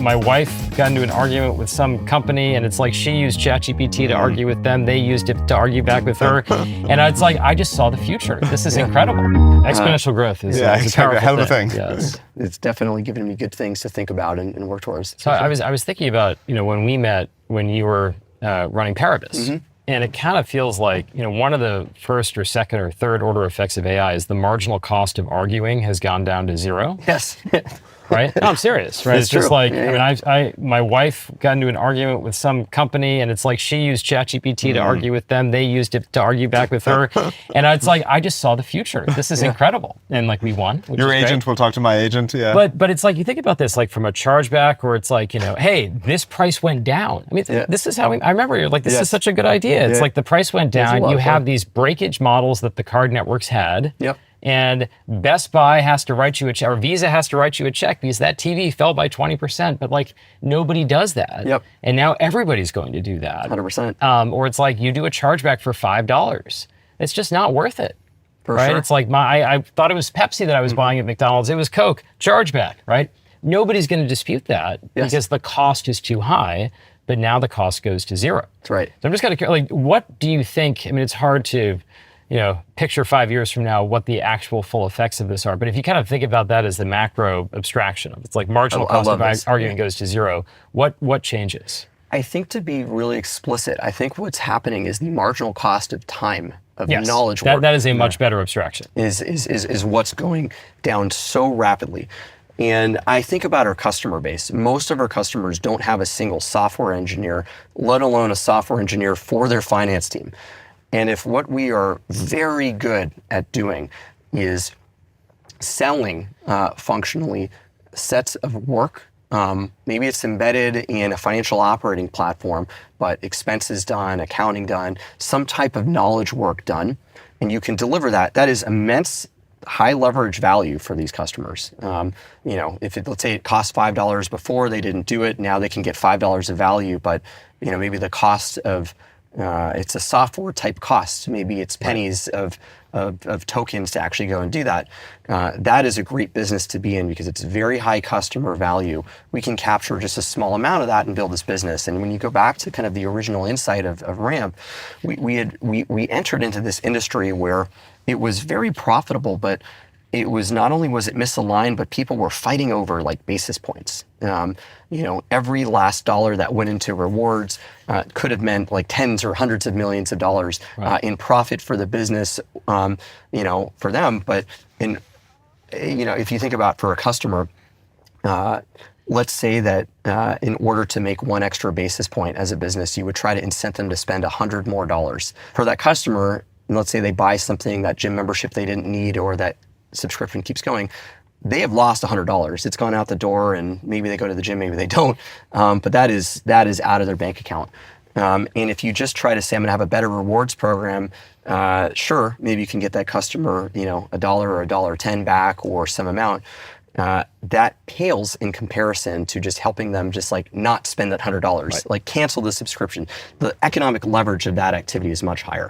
my wife got into an argument with some company, and it's like she used ChatGPT to argue with them. They used it to argue back with her. And it's like, I just saw the future. This is incredible. Exponential growth is, is a powerful hell of a thing. Yes. It's definitely given me good things to think about and work towards. So I was thinking about, when we met, when you were running Paribus. And it kind of feels like, one of the first or second or third order effects of AI is the marginal cost of arguing has gone down to zero. Yes. Right? No, I'm serious, right? It's just true. like, my wife got into an argument with some company, and it's like she used ChatGPT to argue with them. They used it to argue back with her. And it's like, I just saw the future. This is incredible. And like, we won. Your agent will talk to my agent, yeah. But it's like, you think about this, like from a chargeback, or it's like, hey, this price went down. I mean, this is how I remember you're like, this is such a good idea. It's like the price went down. You have these breakage models that the card networks had. Yep. And Best Buy has to write you a check, or Visa has to write you a check because that TV fell by 20%, but like nobody does that. Yep. And now everybody's going to do that. 100%. Or it's like you do a chargeback for $5. It's just not worth it. For right? sure. It's like I thought it was Pepsi that I was buying at McDonald's. It was Coke, chargeback, right? Nobody's going to dispute that because the cost is too high, but now the cost goes to zero. That's right. So I'm just kind of like, what do you think? I mean, it's hard to picture 5 years from now what the actual full effects of this are. But if you kind of think about that as the macro abstraction of it's like marginal cost of arguing goes to zero, what changes? I think, to be really explicit, I think what's happening is the marginal cost of time, of knowledge work. That is a much better abstraction. Is what's going down so rapidly. And I think about our customer base. Most of our customers don't have a single software engineer, let alone a software engineer for their finance team. And if what we are very good at doing is selling functionally sets of work, maybe it's embedded in a financial operating platform, but expenses done, accounting done, some type of knowledge work done, and you can deliver that, that is immense high leverage value for these customers. If let's say it cost $5 before, they didn't do it, now they can get $5 of value, but maybe the cost of it's a software type cost. Maybe it's pennies of tokens to actually go and do that. That is a great business to be in because it's very high customer value. We can capture just a small amount of that and build this business. And when you go back to kind of the original insight of Ramp, we entered into this industry where it was very profitable, but it was not only was it misaligned, but people were fighting over like basis points. Every last dollar that went into rewards could have meant like tens or hundreds of millions of dollars in profit for the business, for them. But if you think about for a customer, let's say that in order to make one extra basis point as a business, you would try to incent them to spend $100 more for that customer. And let's say they buy something, that gym membership they didn't need, or that subscription keeps going, they have lost $100. It's gone out the door, and maybe they go to the gym, maybe they don't. But that is out of their bank account. And if you just try to say, I'm gonna have a better rewards program, sure, maybe you can get that customer, $1 or $1.10 back or some amount. That pales in comparison to just helping them just like not spend that $100, like cancel the subscription. The economic leverage of that activity is much higher.